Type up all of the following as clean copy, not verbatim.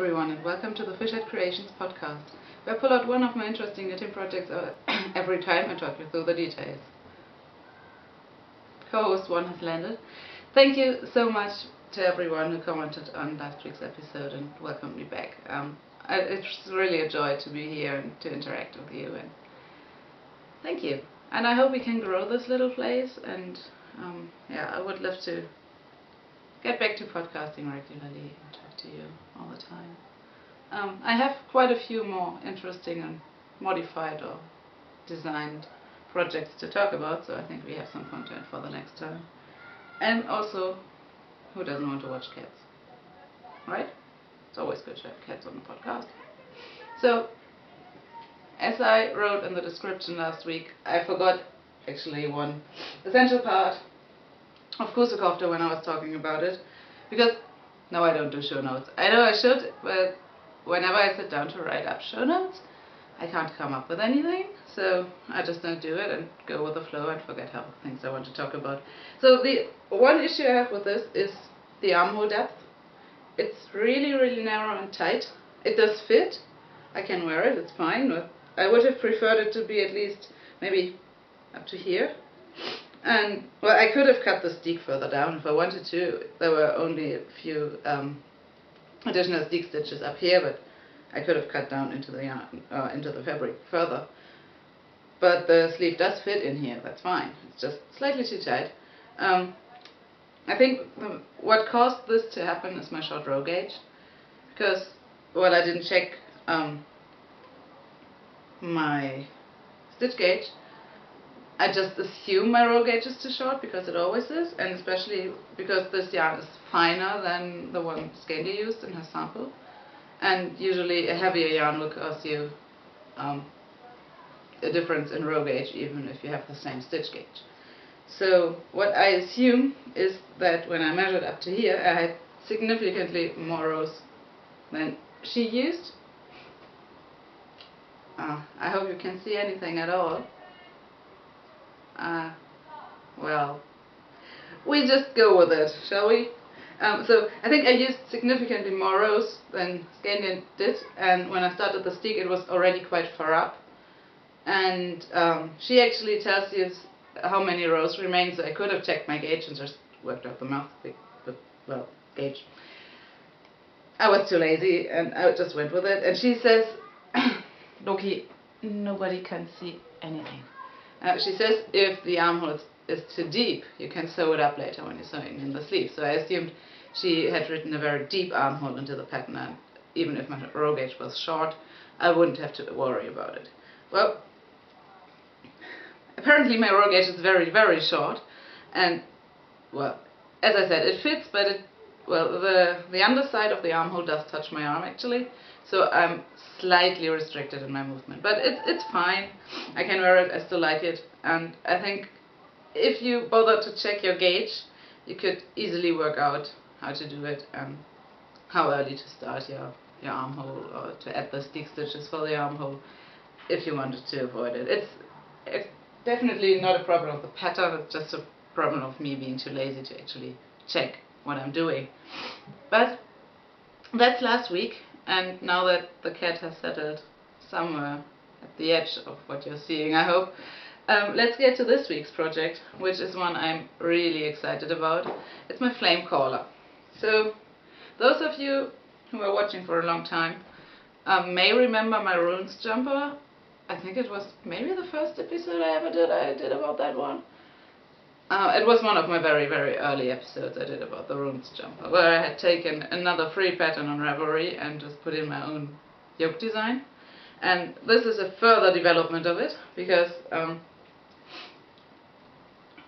everyone, and welcome to the Fishhead Creations podcast, where I pull out one of my interesting knitting projects every time and talk you through the details. Co-host 1 has landed. Thank you so much to everyone who commented on last week's episode and welcomed me back. It's really a joy to be here and to interact with you, and thank you. And I hope we can grow this little place, and I would love to get back to podcasting regularly and talk to you all the time. I have quite a few more interesting and modified or designed projects to talk about, so I think we have some content for the next time. And also, who doesn't want to watch cats? Right? It's always good to have cats on the podcast. So, as I wrote in the description last week, I forgot actually one essential part of Kusekofta when I was talking about it, because no, I don't do show notes. I know I should, but whenever I sit down to write up show notes, I can't come up with anything, so I just don't do it and go with the flow and forget how things I want to talk about. So the one issue I have with this is the armhole depth. It's really, really narrow and tight. It does fit. I can wear it, it's fine, but I would have preferred it to be at least maybe up to here. And, well, I could have cut the steek further down if I wanted to. There were only a few additional steek stitches up here, but I could have cut down into the yarn, into the fabric further. But the sleeve does fit in here, that's fine. It's just slightly too tight. I think what caused this to happen is my short row gauge, because, well, I didn't check my stitch gauge. I just assume my row gauge is too short, because it always is, and especially because this yarn is finer than the one Scandy used in her sample. And usually a heavier yarn will cause you a difference in row gauge, even if you have the same stitch gauge. So what I assume is that when I measured up to here, I had significantly more rows than she used. I hope you can see anything at all. Well, we just go with it, shall we? So I think I used significantly more rows than Scandian did, and when I started the steek it was already quite far up. And she actually tells you how many rows remain, so I could have checked my gauge and just worked out the math, well, gauge. I was too lazy and I just went with it, and she says, Loki, nobody can see anything. She says if the armhole is too deep, you can sew it up later when you're sewing in the sleeve. So I assumed she had written a very deep armhole into the pattern, and even if my row gauge was short, I wouldn't have to worry about it. Well, apparently my row gauge is very, very short, and, well, as I said, it fits, but the underside of the armhole does touch my arm actually, so I'm slightly restricted in my movement. But it's fine. I can wear it. I still like it, and I think if you bother to check your gauge, you could easily work out how to do it and how early to start your armhole, or to add the steek stitches for the armhole if you wanted to avoid it. It's definitely not a problem of the pattern. It's just a problem of me being too lazy to actually check what I'm doing. But that's last week, and now that the cat has settled somewhere at the edge of what you're seeing, I hope, let's get to this week's project, which is one I'm really excited about. It's my Flamecaller. So those of you who are watching for a long time may remember my runes jumper. I think it was maybe the first episode I ever did about that one. It was one of my very, very early episodes I did about the runes jumper, where I had taken another free pattern on Ravelry and just put in my own yoke design. And this is a further development of it, because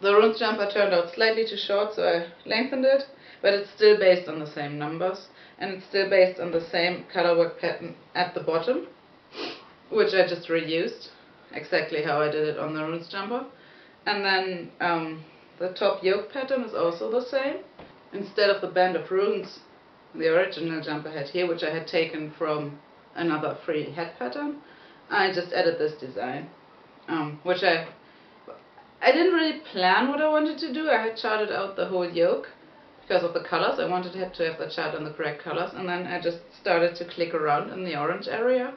the runes jumper turned out slightly too short, so I lengthened it, but it's still based on the same numbers, and it's still based on the same colorwork pattern at the bottom, which I just reused exactly how I did it on the runes jumper. And then the top yoke pattern is also the same. Instead of the band of runes the original jumper had here, which I had taken from another free head pattern, I just added this design, which I didn't really plan what I wanted to do. I had charted out the whole yoke, because of the colors. I wanted to have the chart in the correct colors, and then I just started to click around in the orange area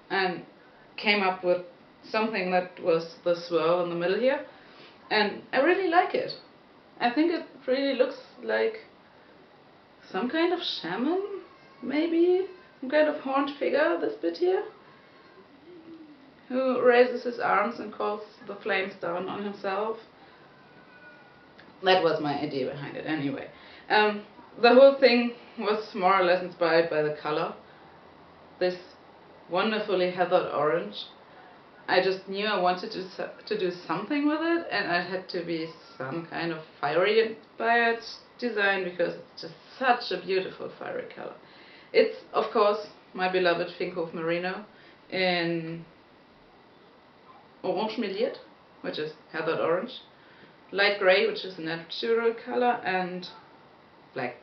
and came up with something that was the swirl in the middle here, and I really like it. I think it really looks like some kind of shaman, maybe some kind of horned figure, this bit here, who raises his arms and calls the flames down on himself. That was my idea behind it anyway. The whole thing was more or less inspired by the color, this wonderfully heathered orange. I just knew I wanted to do something with it, and it had to be some kind of fiery inspired design because it's just such a beautiful fiery color. It's, of course, my beloved Finkhof Merino in Orange Meliert, which is heathered orange, light grey, which is a natural color, and black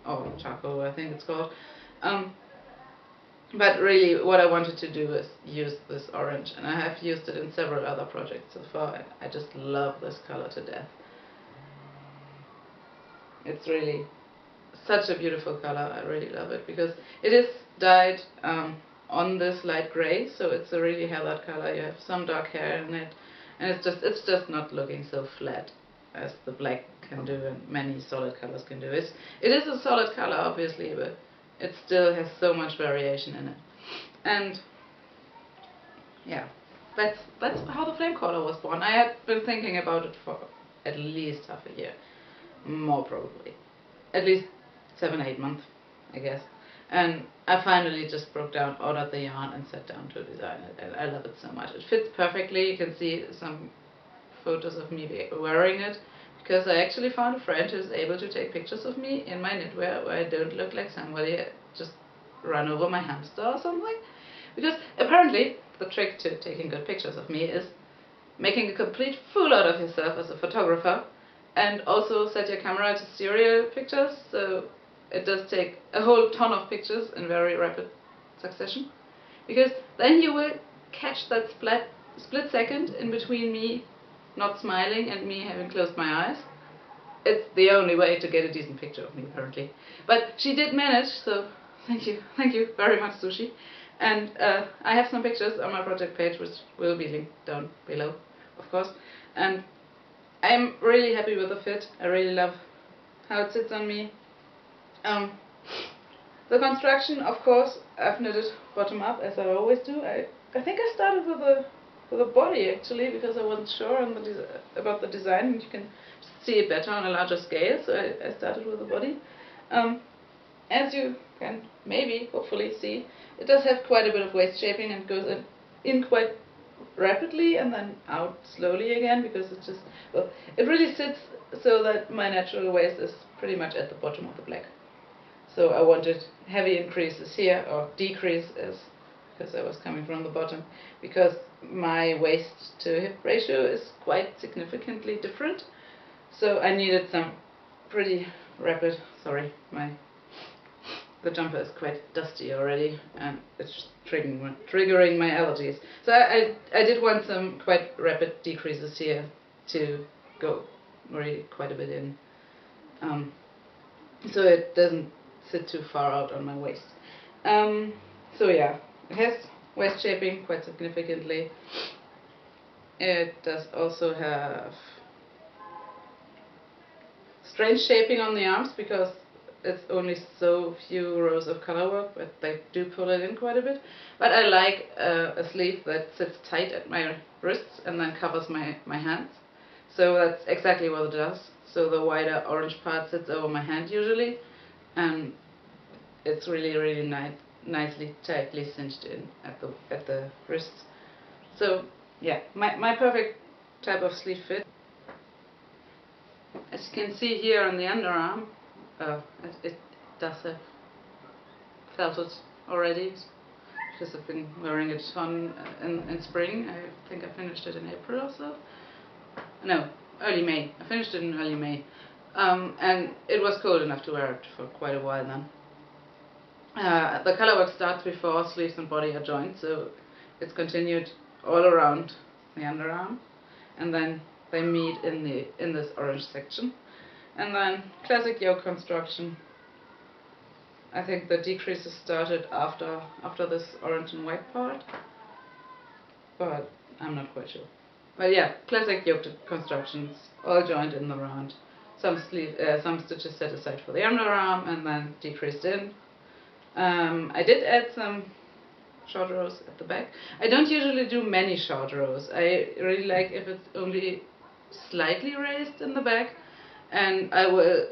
or charcoal, I think it's called. But really what I wanted to do is use this orange, and I have used it in several other projects so far, and I just love this color to death. It's really such a beautiful color. I really love it because it is dyed on this light grey, so it's a really heathered color. You have some dark hair in it, and it's just not looking so flat as the black can do and many solid colors can do. It is a solid color, obviously, but it still has so much variation in it. And yeah, that's how the Flamecaller was born. I had been thinking about it for at least half a year, more probably, at least 7-8 months, I guess. And I finally just broke down, ordered the yarn, and sat down to design it. And I love it so much. It fits perfectly. You can see some photos of me wearing it, because I actually found a friend who's able to take pictures of me in my knitwear where I don't look like somebody just run over my hamster or something. Because apparently the trick to taking good pictures of me is making a complete fool out of yourself as a photographer, and also set your camera to serial pictures, so it does take a whole ton of pictures in very rapid succession, because then you will catch that split second in between me not smiling and me having closed my eyes. It's the only way to get a decent picture of me, apparently. But she did manage, so thank you very much, Sushi. And I have some pictures on my project page, which will be linked down below, of course. And I'm really happy with the fit. I really love how it sits on me. The construction, of course, I've knitted bottom up, as I always do. I think I started with a body, actually, because I wasn't sure on about the design, and you can see it better on a larger scale, so I started with a body. As you can maybe, hopefully, see, it does have quite a bit of waist shaping, and goes in quite rapidly and then out slowly again, because it's just, well, it really sits so that my natural waist is pretty much at the bottom of the black. So I wanted heavy increases here, or decreases, because I was coming from the bottom, because my waist to hip ratio is quite significantly different. So I needed some pretty rapid, sorry, the jumper is quite dusty already, and it's triggering my allergies. So I did want some quite rapid decreases here to go really quite a bit in, so it doesn't sit too far out on my waist. So yeah, it has waist shaping quite significantly. It does also have strange shaping on the arms, because it's only so few rows of color work, but they do pull it in quite a bit. But I like a sleeve that sits tight at my wrists and then covers my hands. So that's exactly what it does. So the wider orange part sits over my hand usually, and it's really nicely tightly cinched in at the wrists. So yeah, my perfect type of sleeve fit. As you can see here on the underarm, it does have felted already, because I've been wearing it on in spring. I think I finished it in April or so. No, early May. I finished it in early May, and it was cold enough to wear it for quite a while then. The color work starts before sleeves and body are joined, so it's continued all around the underarm, and then they meet in this orange section. And then classic yoke construction. I think the decreases started after this orange and white part, but I'm not quite sure. But yeah, classic yoke constructions, all joined in the round. Some stitches set aside for the underarm and then decreased in. I did add some short rows at the back. I don't usually do many short rows. I really like if it's only slightly raised in the back, and I will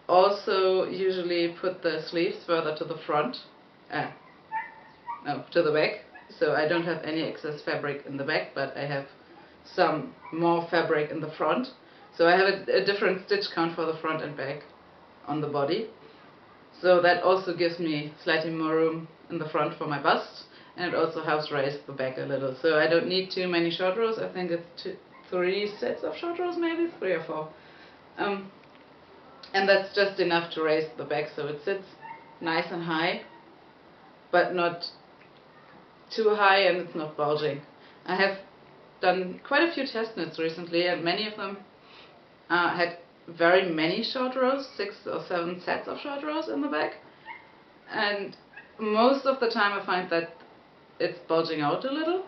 also usually put the sleeves further to the front, no, to the back, so I don't have any excess fabric in the back, but I have some more fabric in the front. So I have a different stitch count for the front and back on the body. So that also gives me slightly more room in the front for my bust, and it also helps raise the back a little. So I don't need too many short rows. I think it's 3 sets of short rows, maybe 3 or 4. And that's just enough to raise the back so it sits nice and high, but not too high and it's not bulging. I have done quite a few test knits recently, and many of them had very many short rows, 6 or 7 sets of short rows in the back, and most of the time I find that it's bulging out a little.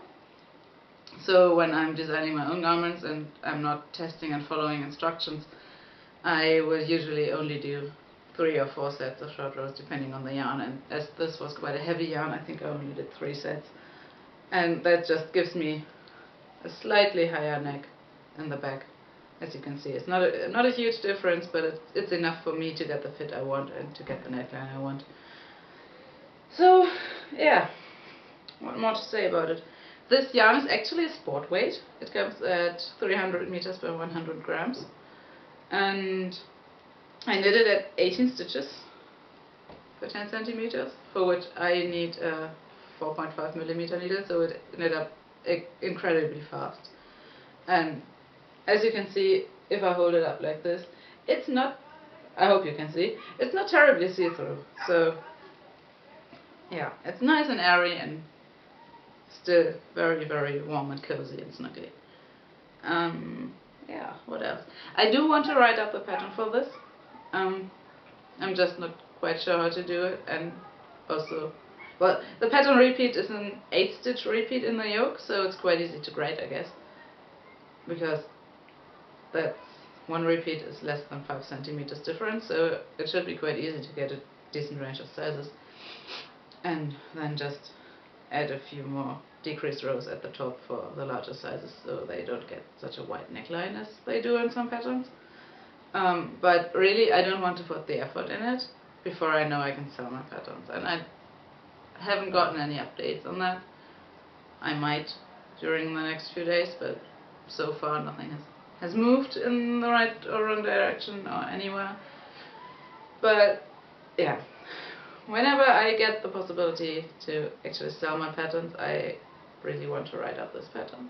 So when I'm designing my own garments and I'm not testing and following instructions, I will usually only do 3 or 4 sets of short rows depending on the yarn, and as this was quite a heavy yarn, I think I only did 3 sets, and that just gives me a slightly higher neck in the back. As you can see, it's not a huge difference, but it's enough for me to get the fit I want and to get the neckline I want. So yeah, what more to say about it? This yarn is actually a sport weight. It comes at 300 meters per 100 grams, and I knit it at 18 stitches per 10 centimeters, for which I need a 4.5 millimeter needle, so it knit up incredibly fast. And as you can see, if I hold it up like this, it's not, I hope you can see, it's not terribly see-through. So yeah, it's nice and airy and still very, very warm and cozy and snuggly. Yeah, what else? I do want to write up the pattern for this. I'm just not quite sure how to do it, and also, well, the pattern repeat is an 8-stitch repeat in the yoke, so it's quite easy to grade, I guess, because that's one repeat is less than 5 centimeters difference, so it should be quite easy to get a decent range of sizes, and then just add a few more decreased rows at the top for the larger sizes, so they don't get such a wide neckline as they do in some patterns. But really, I don't want to put the effort in it before I know I can sell my patterns, and I haven't gotten any updates on that. I might during the next few days, but so far nothing has moved in the right or wrong direction or anywhere. But yeah, whenever I get the possibility to actually sell my patterns, I really want to write up this pattern.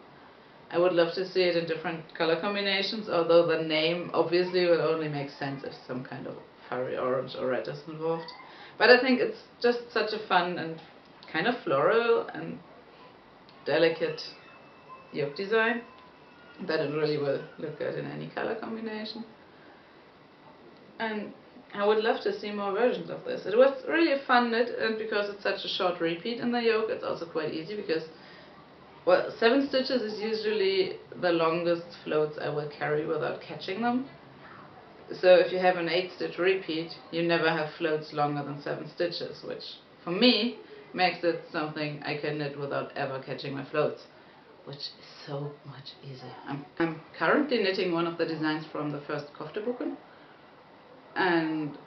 I would love to see it in different color combinations, although the name obviously will only make sense if some kind of fiery orange or red is involved. But I think it's just such a fun and kind of floral and delicate yoke design that it really will look good in any color combination. And I would love to see more versions of this. It was really a fun knit, and because it's such a short repeat in the yoke, it's also quite easy because, well, 7 stitches is usually the longest floats I will carry without catching them. So if you have an 8-stitch repeat, you never have floats longer than 7 stitches, which for me makes it something I can knit without ever catching my floats, which is so much easier. I'm currently knitting one of the designs from the first Kofteboeken, and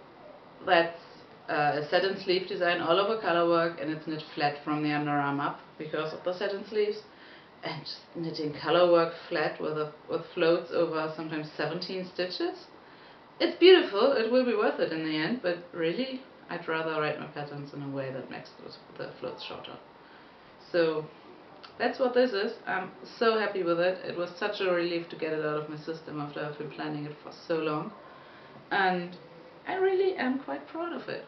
that's a satin sleeve design all over colorwork, and it's knit flat from the underarm up because of the satin sleeves. And just knitting colorwork flat with floats over sometimes 17 stitches. It's beautiful, it will be worth it in the end, but really I'd rather write my patterns in a way that makes the floats shorter. So that's what this is. I'm so happy with it. It was such a relief to get it out of my system after I've been planning it for so long, and I really am quite proud of it.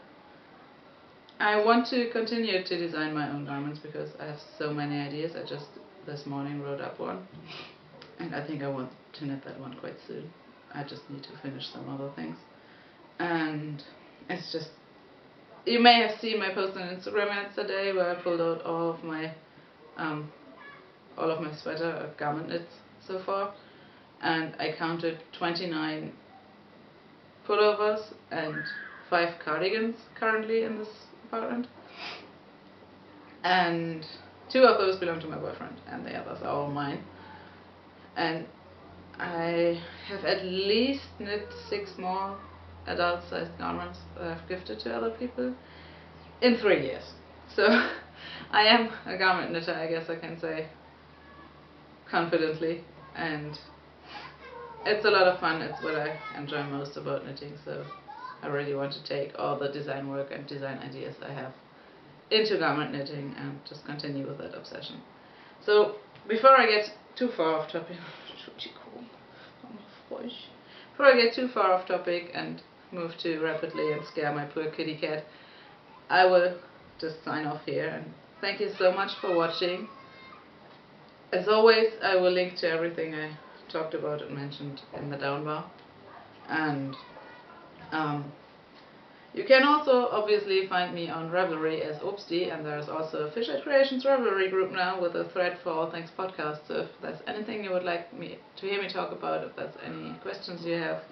I want to continue to design my own garments because I have so many ideas. I just this morning wrote up one, and I think I want to knit that one quite soon. I just need to finish some other things. And it's just, you may have seen my post on Instagram yesterday where I pulled out all of my sweater garment knits so far, and I counted 29 pullovers and 5 cardigans currently in this apartment, and 2 of those belong to my boyfriend and the others are all mine. And I have at least knit 6 more adult sized garments that I've gifted to other people in 3 years. So I am a garment knitter, I guess I can say confidently, and it's a lot of fun. It's what I enjoy most about knitting, so I really want to take all the design work and design ideas I have into garment knitting and just continue with that obsession. So before I get too far off topic, and move too rapidly and scare my poor kitty cat, I will just sign off here and thank you so much for watching. As always, I will link to everything I talked about and mentioned in the down bar, and you can also obviously find me on Ravelry as Obsti, and there's also a Fishhead Creations Ravelry group now with a thread for All Things Podcast. So if there's anything you would like me to hear me talk about, if there's any questions you have,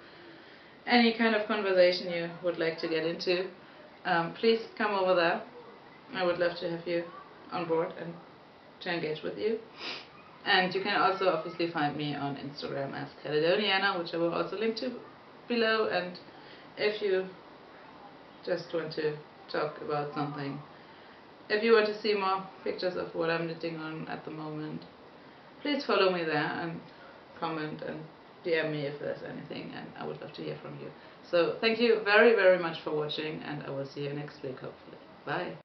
any kind of conversation you would like to get into, please come over there. I would love to have you on board and to engage with you. And you can also obviously find me on Instagram as Caledoniana, which I will also link to below. And if you just want to talk about something, if you want to see more pictures of what I'm knitting on at the moment, please follow me there and comment and DM me if there's anything, and I would love to hear from you. So thank you very, very much for watching, and I will see you next week hopefully. Bye.